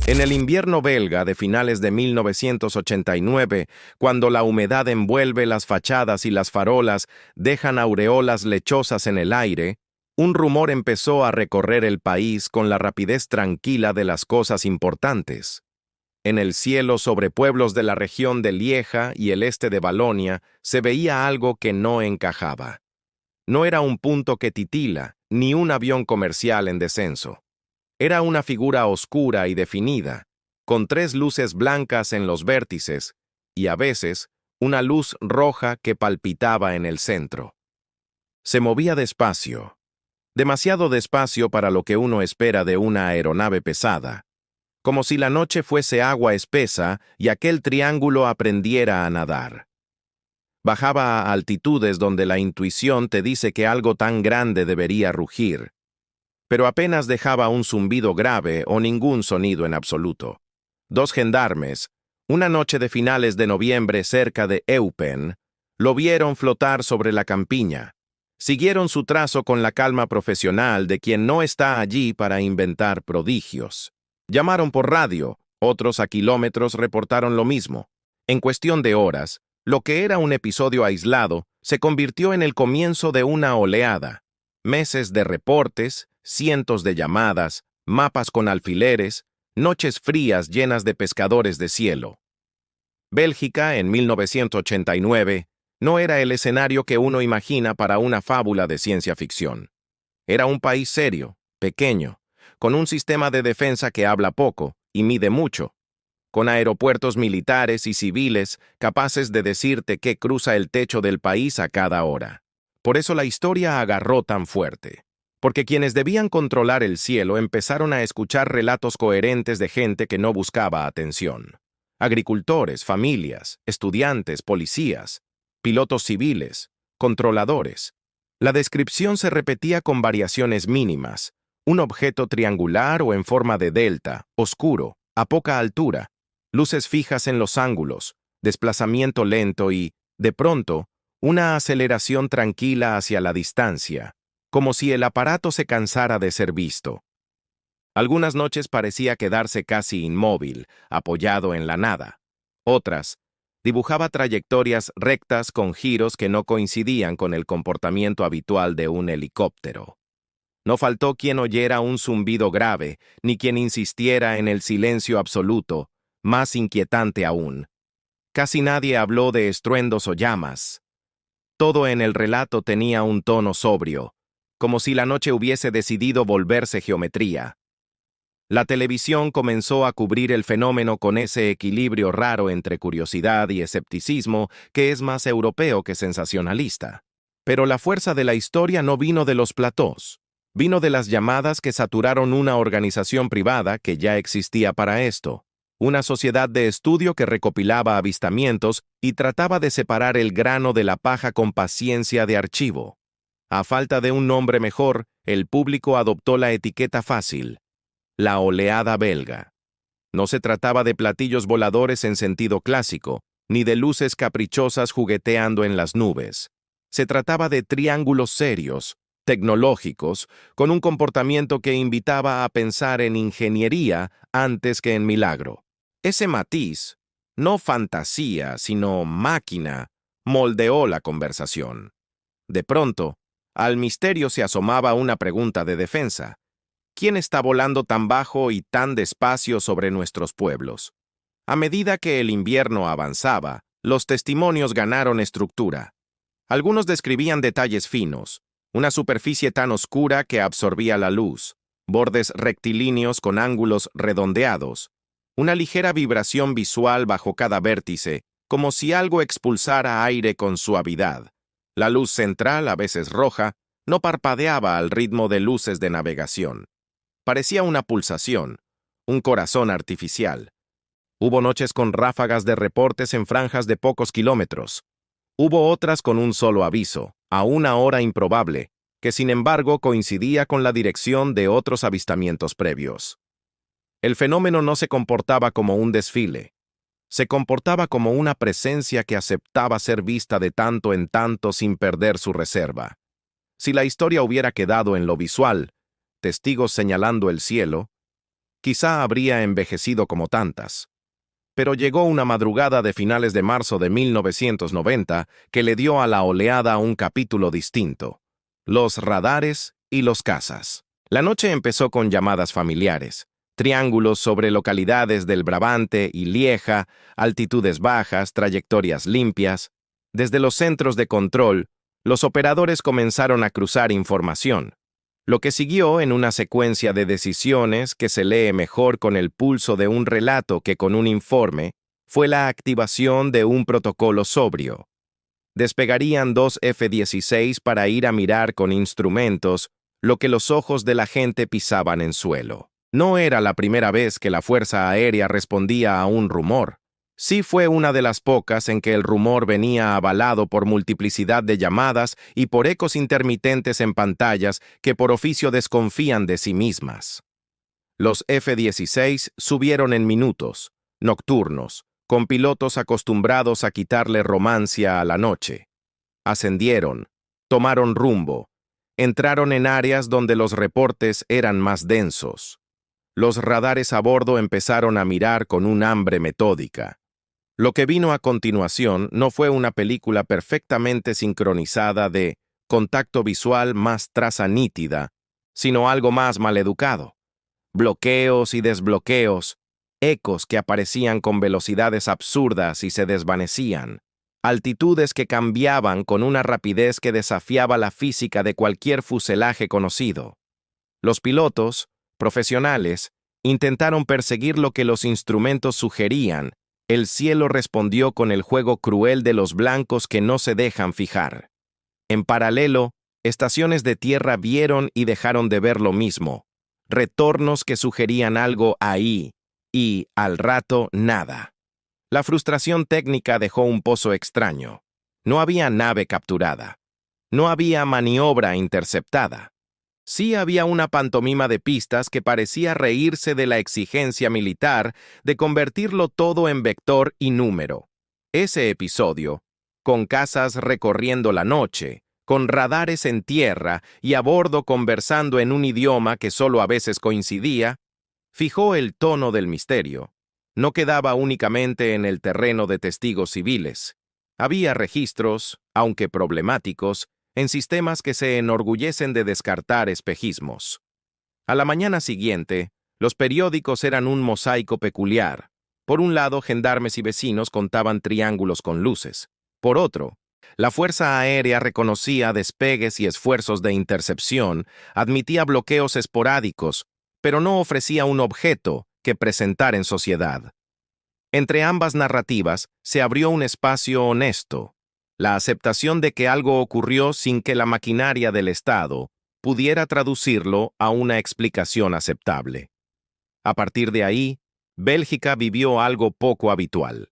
En el invierno belga de finales de 1989, cuando la humedad envuelve las fachadas y las farolas dejan aureolas lechosas en el aire, un rumor empezó a recorrer el país con la rapidez tranquila de las cosas importantes. En el cielo sobre pueblos de la región de Lieja y el este de Valonia se veía algo que no encajaba. No era un punto que titila, ni un avión comercial en descenso. Era una figura oscura y definida, con tres luces blancas en los vértices y, a veces, una luz roja que palpitaba en el centro. Se movía despacio, demasiado despacio para lo que uno espera de una aeronave pesada, como si la noche fuese agua espesa y aquel triángulo aprendiera a nadar. Bajaba a altitudes donde la intuición te dice que algo tan grande debería rugir, pero apenas dejaba un zumbido grave o ningún sonido en absoluto. Dos gendarmes, una noche de finales de noviembre cerca de Eupen, lo vieron flotar sobre la campiña. Siguieron su trazo con la calma profesional de quien no está allí para inventar prodigios. Llamaron por radio, otros a kilómetros reportaron lo mismo. En cuestión de horas, lo que era un episodio aislado se convirtió en el comienzo de una oleada. Meses de reportes, cientos de llamadas, mapas con alfileres, noches frías llenas de pescadores de cielo. Bélgica, en 1989, no era el escenario que uno imagina para una fábula de ciencia ficción. Era un país serio, pequeño, con un sistema de defensa que habla poco y mide mucho, con aeropuertos militares y civiles capaces de decirte qué cruza el techo del país a cada hora. Por eso la historia agarró tan fuerte. Porque quienes debían controlar el cielo empezaron a escuchar relatos coherentes de gente que no buscaba atención. Agricultores, familias, estudiantes, policías, pilotos civiles, controladores. La descripción se repetía con variaciones mínimas. Un objeto triangular o en forma de delta, oscuro, a poca altura, luces fijas en los ángulos, desplazamiento lento y, de pronto, una aceleración tranquila hacia la distancia, como si el aparato se cansara de ser visto. Algunas noches parecía quedarse casi inmóvil, apoyado en la nada. Otras, dibujaba trayectorias rectas con giros que no coincidían con el comportamiento habitual de un helicóptero. No faltó quien oyera un zumbido grave, ni quien insistiera en el silencio absoluto, más inquietante aún. Casi nadie habló de estruendos o llamas. Todo en el relato tenía un tono sobrio, como si la noche hubiese decidido volverse geometría. La televisión comenzó a cubrir el fenómeno con ese equilibrio raro entre curiosidad y escepticismo que es más europeo que sensacionalista. Pero la fuerza de la historia no vino de los platós, vino de las llamadas que saturaron una organización privada que ya existía para esto, una sociedad de estudio que recopilaba avistamientos y trataba de separar el grano de la paja con paciencia de archivo. A falta de un nombre mejor, el público adoptó la etiqueta fácil: la oleada belga. No se trataba de platillos voladores en sentido clásico, ni de luces caprichosas jugueteando en las nubes. Se trataba de triángulos serios, tecnológicos, con un comportamiento que invitaba a pensar en ingeniería antes que en milagro. Ese matiz, no fantasía, sino máquina, moldeó la conversación. De pronto, al misterio se asomaba una pregunta de defensa. ¿Quién está volando tan bajo y tan despacio sobre nuestros pueblos? A medida que el invierno avanzaba, los testimonios ganaron estructura. Algunos describían detalles finos, una superficie tan oscura que absorbía la luz, bordes rectilíneos con ángulos redondeados, una ligera vibración visual bajo cada vértice, como si algo expulsara aire con suavidad. La luz central, a veces roja, no parpadeaba al ritmo de luces de navegación. Parecía una pulsación, un corazón artificial. Hubo noches con ráfagas de reportes en franjas de pocos kilómetros. Hubo otras con un solo aviso, a una hora improbable, que sin embargo coincidía con la dirección de otros avistamientos previos. El fenómeno no se comportaba como un desfile. Se comportaba como una presencia que aceptaba ser vista de tanto en tanto sin perder su reserva. Si la historia hubiera quedado en lo visual, testigos señalando el cielo, quizá habría envejecido como tantas. Pero llegó una madrugada de finales de marzo de 1990 que le dio a la oleada un capítulo distinto: los radares y los cazas. La noche empezó con llamadas familiares, triángulos sobre localidades del Brabante y Lieja, altitudes bajas, trayectorias limpias. Desde los centros de control, los operadores comenzaron a cruzar información. Lo que siguió en una secuencia de decisiones que se lee mejor con el pulso de un relato que con un informe, fue la activación de un protocolo sobrio. Despegarían dos F-16 para ir a mirar con instrumentos lo que los ojos de la gente pisaban en suelo. No era la primera vez que la Fuerza Aérea respondía a un rumor. Sí fue una de las pocas en que el rumor venía avalado por multiplicidad de llamadas y por ecos intermitentes en pantallas que por oficio desconfían de sí mismas. Los F-16 subieron en minutos, nocturnos, con pilotos acostumbrados a quitarle romancia a la noche. Ascendieron, tomaron rumbo, entraron en áreas donde los reportes eran más densos. Los radares a bordo empezaron a mirar con un hambre metódica. Lo que vino a continuación no fue una película perfectamente sincronizada de contacto visual más traza nítida, sino algo más maleducado. Bloqueos y desbloqueos, ecos que aparecían con velocidades absurdas y se desvanecían, altitudes que cambiaban con una rapidez que desafiaba la física de cualquier fuselaje conocido. Los pilotos, profesionales, intentaron perseguir lo que los instrumentos sugerían. El cielo respondió con el juego cruel de los blancos que no se dejan fijar. En paralelo, estaciones de tierra vieron y dejaron de ver lo mismo, retornos que sugerían algo ahí, y, al rato, nada. La frustración técnica dejó un pozo extraño. No había nave capturada. No había maniobra interceptada. Sí había una pantomima de pistas que parecía reírse de la exigencia militar de convertirlo todo en vector y número. Ese episodio, con cazas recorriendo la noche, con radares en tierra y a bordo conversando en un idioma que solo a veces coincidía, fijó el tono del misterio. No quedaba únicamente en el terreno de testigos civiles. Había registros, aunque problemáticos, en sistemas que se enorgullecen de descartar espejismos. A la mañana siguiente, los periódicos eran un mosaico peculiar. Por un lado, gendarmes y vecinos contaban triángulos con luces. Por otro, la Fuerza Aérea reconocía despegues y esfuerzos de intercepción, admitía bloqueos esporádicos, pero no ofrecía un objeto que presentar en sociedad. Entre ambas narrativas se abrió un espacio honesto, la aceptación de que algo ocurrió sin que la maquinaria del Estado pudiera traducirlo a una explicación aceptable. A partir de ahí, Bélgica vivió algo poco habitual.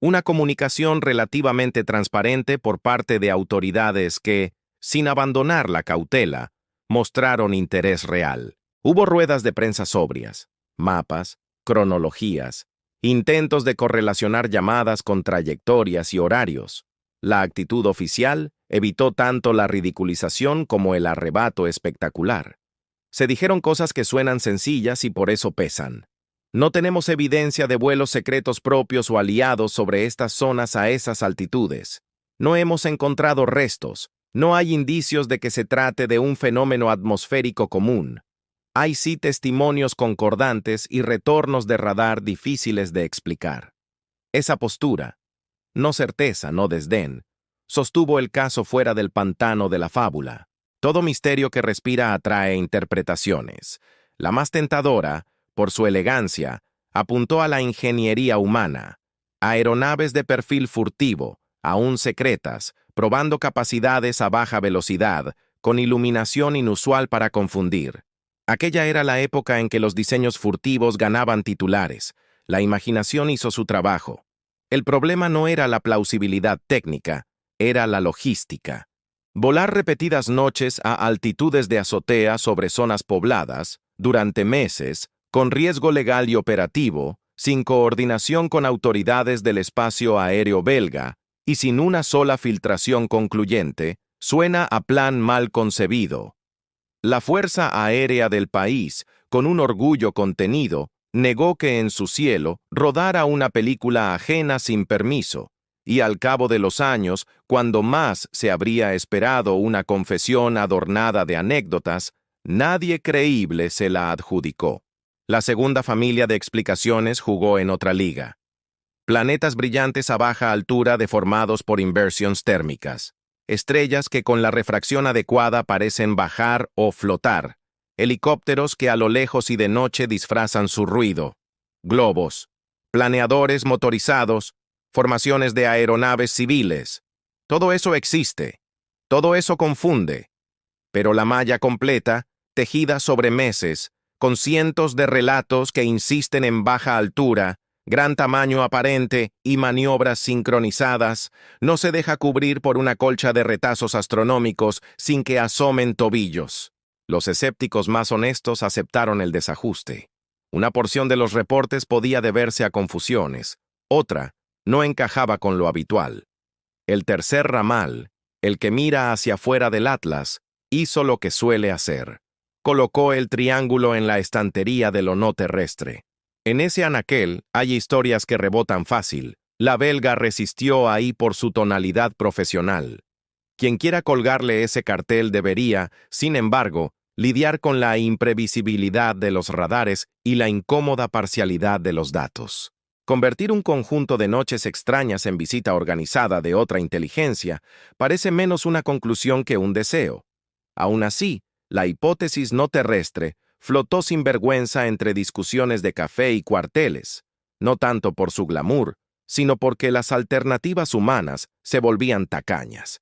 Una comunicación relativamente transparente por parte de autoridades que, sin abandonar la cautela, mostraron interés real. Hubo ruedas de prensa sobrias, mapas, cronologías, intentos de correlacionar llamadas con trayectorias y horarios. La actitud oficial evitó tanto la ridiculización como el arrebato espectacular. Se dijeron cosas que suenan sencillas y por eso pesan. No tenemos evidencia de vuelos secretos propios o aliados sobre estas zonas a esas altitudes. No hemos encontrado restos. No hay indicios de que se trate de un fenómeno atmosférico común. Hay sí testimonios concordantes y retornos de radar difíciles de explicar. Esa postura, no certeza, no desdén, sostuvo el caso fuera del pantano de la fábula. Todo misterio que respira atrae interpretaciones. La más tentadora, por su elegancia, apuntó a la ingeniería humana. Aeronaves de perfil furtivo, aún secretas, probando capacidades a baja velocidad, con iluminación inusual para confundir. Aquella era la época en que los diseños furtivos ganaban titulares. La imaginación hizo su trabajo. El problema no era la plausibilidad técnica, era la logística. Volar repetidas noches a altitudes de azotea sobre zonas pobladas, durante meses, con riesgo legal y operativo, sin coordinación con autoridades del espacio aéreo belga y sin una sola filtración concluyente, suena a plan mal concebido. La Fuerza Aérea del país, con un orgullo contenido, negó que en su cielo rodara una película ajena sin permiso, y al cabo de los años, cuando más se habría esperado una confesión adornada de anécdotas, nadie creíble se la adjudicó. La segunda familia de explicaciones jugó en otra liga. Planetas brillantes a baja altura deformados por inversiones térmicas. Estrellas que con la refracción adecuada parecen bajar o flotar. Helicópteros que a lo lejos y de noche disfrazan su ruido. Globos. Planeadores motorizados. Formaciones de aeronaves civiles. Todo eso existe. Todo eso confunde. Pero la malla completa, tejida sobre meses, con cientos de relatos que insisten en baja altura, gran tamaño aparente y maniobras sincronizadas, no se deja cubrir por una colcha de retazos astronómicos sin que asomen tobillos. Los escépticos más honestos aceptaron el desajuste. Una porción de los reportes podía deberse a confusiones, otra no encajaba con lo habitual. El tercer ramal, el que mira hacia fuera del Atlas, hizo lo que suele hacer. Colocó el triángulo en la estantería de lo no terrestre. En ese anaquel hay historias que rebotan fácil. La belga resistió ahí por su tonalidad profesional. Quien quiera colgarle ese cartel debería, sin embargo, lidiar con la imprevisibilidad de los radares y la incómoda parcialidad de los datos. Convertir un conjunto de noches extrañas en visita organizada de otra inteligencia parece menos una conclusión que un deseo. Aún así, la hipótesis no terrestre flotó sin vergüenza entre discusiones de café y cuarteles, no tanto por su glamour, sino porque las alternativas humanas se volvían tacañas.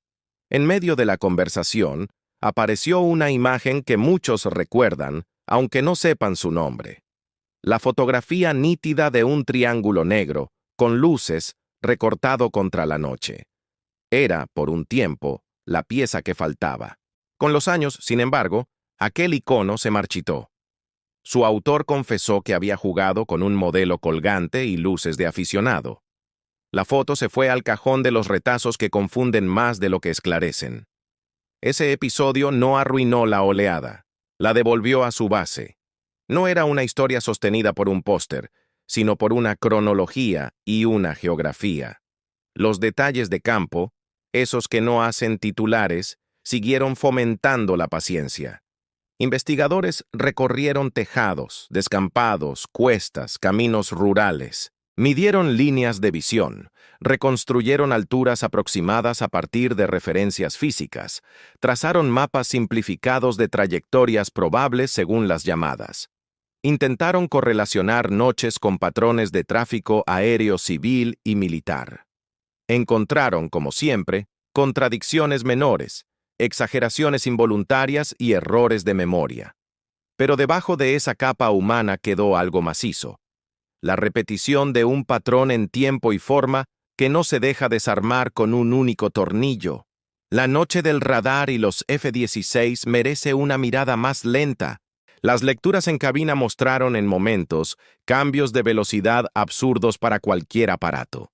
En medio de la conversación, apareció una imagen que muchos recuerdan, aunque no sepan su nombre. La fotografía nítida de un triángulo negro, con luces, recortado contra la noche. Era, por un tiempo, la pieza que faltaba. Con los años, sin embargo, aquel icono se marchitó. Su autor confesó que había jugado con un modelo colgante y luces de aficionado. La foto se fue al cajón de los retazos que confunden más de lo que esclarecen. Ese episodio no arruinó la oleada, la devolvió a su base. No era una historia sostenida por un póster, sino por una cronología y una geografía. Los detalles de campo, esos que no hacen titulares, siguieron fomentando la paciencia. Investigadores recorrieron tejados, descampados, cuestas, caminos rurales. Midieron líneas de visión, reconstruyeron alturas aproximadas a partir de referencias físicas, trazaron mapas simplificados de trayectorias probables según las llamadas. Intentaron correlacionar noches con patrones de tráfico aéreo civil y militar. Encontraron, como siempre, contradicciones menores, exageraciones involuntarias y errores de memoria. Pero debajo de esa capa humana quedó algo macizo. La repetición de un patrón en tiempo y forma que no se deja desarmar con un único tornillo. La noche del radar y los F-16 merece una mirada más lenta. Las lecturas en cabina mostraron en momentos cambios de velocidad absurdos para cualquier aparato.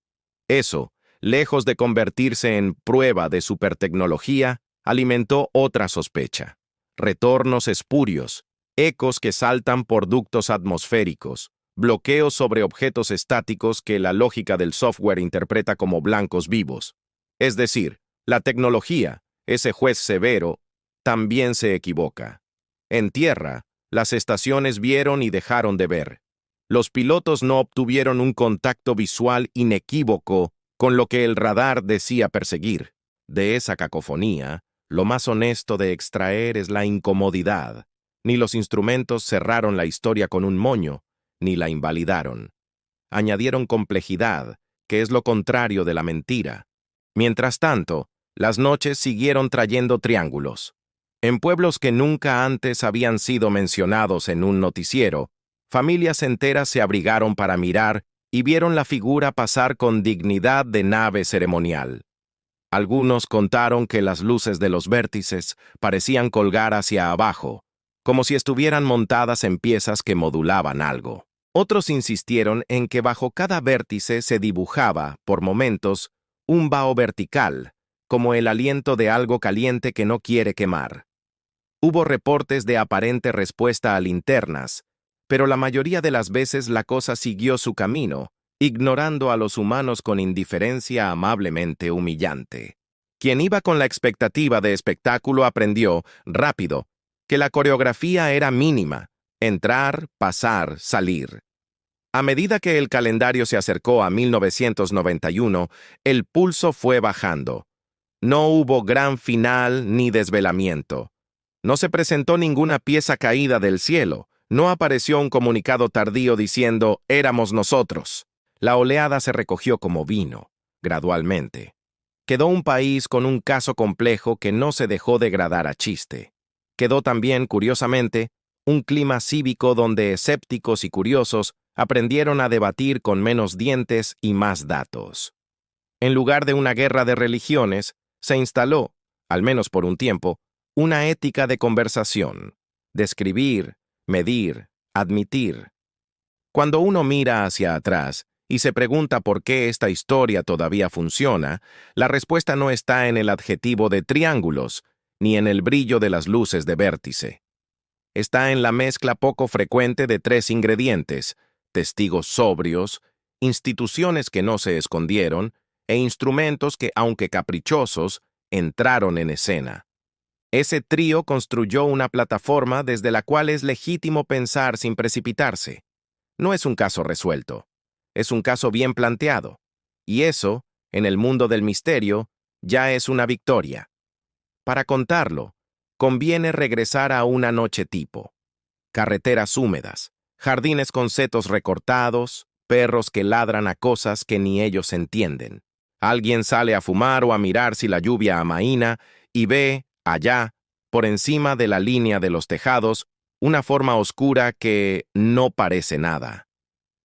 Eso, lejos de convertirse en prueba de supertecnología, alimentó otra sospecha. Retornos espurios, ecos que saltan por ductos atmosféricos, bloqueos sobre objetos estáticos que la lógica del software interpreta como blancos vivos. Es decir, la tecnología, ese juez severo, también se equivoca. En tierra, las estaciones vieron y dejaron de ver. Los pilotos no obtuvieron un contacto visual inequívoco con lo que el radar decía perseguir. De esa cacofonía, lo más honesto de extraer es la incomodidad. Ni los instrumentos cerraron la historia con un moño, ni la invalidaron. Añadieron complejidad, que es lo contrario de la mentira. Mientras tanto, las noches siguieron trayendo triángulos. En pueblos que nunca antes habían sido mencionados en un noticiero, familias enteras se abrigaron para mirar y vieron la figura pasar con dignidad de nave ceremonial. Algunos contaron que las luces de los vértices parecían colgar hacia abajo, como si estuvieran montadas en piezas que modulaban algo. Otros insistieron en que bajo cada vértice se dibujaba, por momentos, un vaho vertical, como el aliento de algo caliente que no quiere quemar. Hubo reportes de aparente respuesta a linternas, pero la mayoría de las veces la cosa siguió su camino, ignorando a los humanos con indiferencia amablemente humillante. Quien iba con la expectativa de espectáculo aprendió, rápido, que la coreografía era mínima: entrar, pasar, salir. A medida que el calendario se acercó a 1991, el pulso fue bajando. No hubo gran final ni desvelamiento. No se presentó ninguna pieza caída del cielo. No apareció un comunicado tardío diciendo «éramos nosotros». La oleada se recogió como vino, gradualmente. Quedó un país con un caso complejo que no se dejó degradar a chiste. Quedó también, curiosamente, un clima cívico donde escépticos y curiosos aprendieron a debatir con menos dientes y más datos. En lugar de una guerra de religiones, se instaló, al menos por un tiempo, una ética de conversación, de escribir, medir, admitir. Cuando uno mira hacia atrás y se pregunta por qué esta historia todavía funciona, la respuesta no está en el adjetivo de triángulos, ni en el brillo de las luces de vértice. Está en la mezcla poco frecuente de tres ingredientes: testigos sobrios, instituciones que no se escondieron, e instrumentos que, aunque caprichosos, entraron en escena. Ese trío construyó una plataforma desde la cual es legítimo pensar sin precipitarse. No es un caso resuelto, es un caso bien planteado, y eso, en el mundo del misterio, ya es una victoria. Para contarlo, conviene regresar a una noche tipo: carreteras húmedas, jardines con setos recortados, perros que ladran a cosas que ni ellos entienden. Alguien sale a fumar o a mirar si la lluvia amaína y ve, allá, por encima de la línea de los tejados, una forma oscura que no parece nada.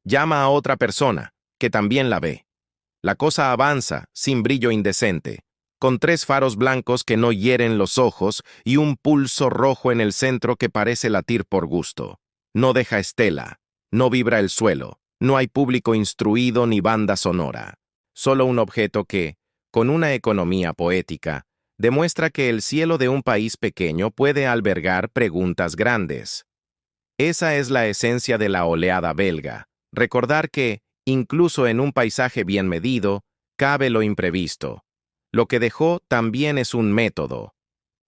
Llama a otra persona, que también la ve. La cosa avanza, sin brillo indecente, con tres faros blancos que no hieren los ojos y un pulso rojo en el centro que parece latir por gusto. No deja estela, no vibra el suelo, no hay público instruido ni banda sonora. Solo un objeto que, con una economía poética, demuestra que el cielo de un país pequeño puede albergar preguntas grandes. Esa es la esencia de la oleada belga: recordar que, incluso en un paisaje bien medido, cabe lo imprevisto. Lo que dejó también es un método.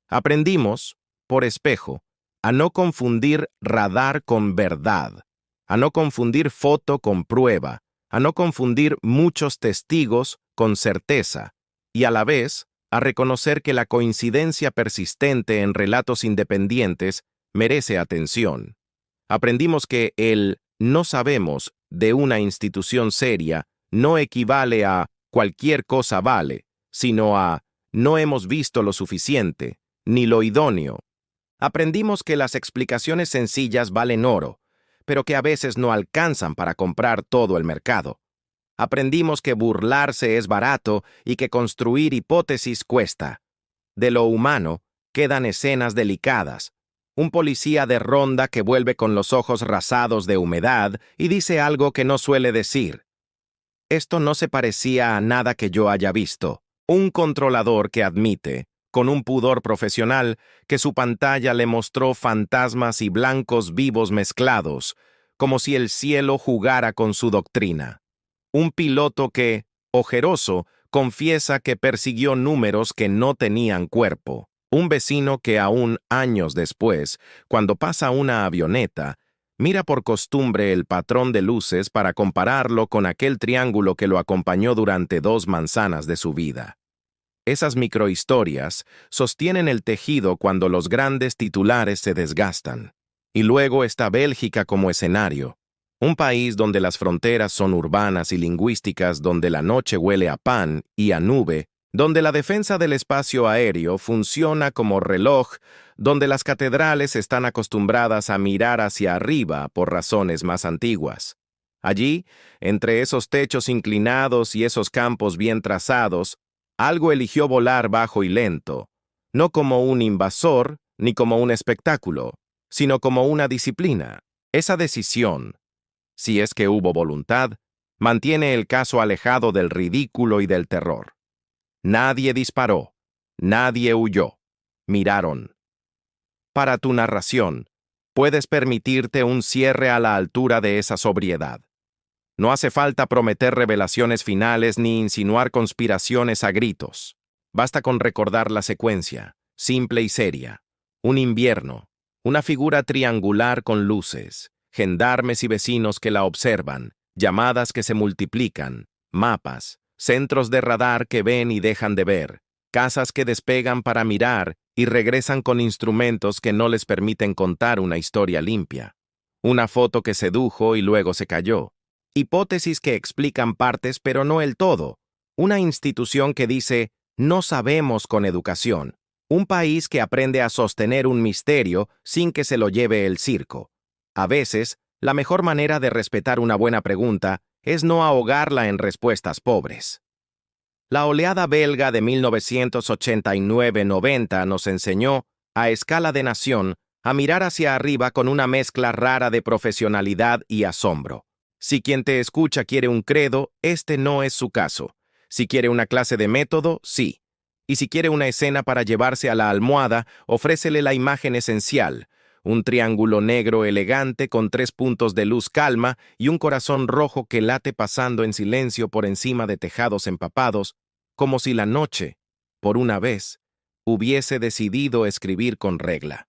Aprendimos, por espejo, a no confundir radar con verdad, a no confundir foto con prueba, a no confundir muchos testigos con certeza, y a la vez a reconocer que la coincidencia persistente en relatos independientes merece atención. Aprendimos que el «no sabemos» de una institución seria no equivale a «cualquier cosa vale», sino a «no hemos visto lo suficiente, ni lo idóneo». Aprendimos que las explicaciones sencillas valen oro, pero que a veces no alcanzan para comprar todo el mercado. Aprendimos que burlarse es barato y que construir hipótesis cuesta. De lo humano quedan escenas delicadas: un policía de ronda que vuelve con los ojos rasados de humedad y dice algo que no suele decir. Esto no se parecía a nada que yo haya visto. Un controlador que admite, con un pudor profesional, que su pantalla le mostró fantasmas y blancos vivos mezclados, como si el cielo jugara con su doctrina. Un piloto que, ojeroso, confiesa que persiguió números que no tenían cuerpo. Un vecino que aún años después, cuando pasa una avioneta, mira por costumbre el patrón de luces para compararlo con aquel triángulo que lo acompañó durante 2 manzanas de su vida. Esas microhistorias sostienen el tejido cuando los grandes titulares se desgastan. Y luego está Bélgica como escenario. Un país donde las fronteras son urbanas y lingüísticas, donde la noche huele a pan y a nube, donde la defensa del espacio aéreo funciona como reloj, donde las catedrales están acostumbradas a mirar hacia arriba por razones más antiguas. Allí, entre esos techos inclinados y esos campos bien trazados, algo eligió volar bajo y lento, no como un invasor ni como un espectáculo, sino como una disciplina. Esa decisión, si es que hubo voluntad, mantiene el caso alejado del ridículo y del terror. Nadie disparó, nadie huyó, miraron. Para tu narración, puedes permitirte un cierre a la altura de esa sobriedad. No hace falta prometer revelaciones finales ni insinuar conspiraciones a gritos. Basta con recordar la secuencia, simple y seria. Un invierno, una figura triangular con luces, gendarmes y vecinos que la observan, llamadas que se multiplican, mapas, centros de radar que ven y dejan de ver, casas que despegan para mirar y regresan con instrumentos que no les permiten contar una historia limpia. Una foto que sedujo y luego se cayó. Hipótesis que explican partes pero no el todo. Una institución que dice, no sabemos con educación. Un país que aprende a sostener un misterio sin que se lo lleve el circo. A veces, la mejor manera de respetar una buena pregunta es no ahogarla en respuestas pobres. La oleada belga de 1989-90 nos enseñó, a escala de nación, a mirar hacia arriba con una mezcla rara de profesionalidad y asombro. Si quien te escucha quiere un credo, este no es su caso. Si quiere una clase de método, sí. Y si quiere una escena para llevarse a la almohada, ofrécele la imagen esencial, un triángulo negro elegante con 3 puntos de luz calma y un corazón rojo que late pasando en silencio por encima de tejados empapados, como si la noche, por una vez, hubiese decidido escribir con regla.